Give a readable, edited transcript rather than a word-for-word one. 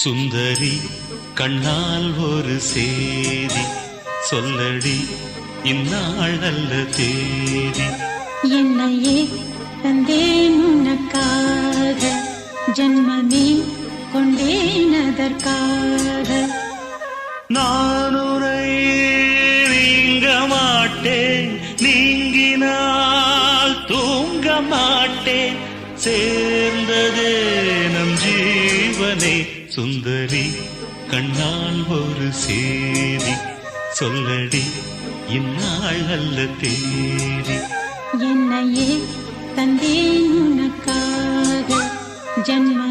சுந்தரி கண்ணால் ஒரு சேதி சொல்லடி இந்நாள் நல்ல தேதி. என்னையே தந்தேன் உனக்காக, ஜன்மமே கொண்டேன் அதற்காக. நான் உரை நீங்க மாட்டேன், நீங்கினால் தூங்க மாட்டேன், சேர்ந்ததே நம் ஜீவனே. சுந்தரி கண்ணால் ஒரு சேதி சொல்லடி இந்நாள் நல்ல தேதி. என்னையே தந்தேன் உனக்காக, ஜன்ம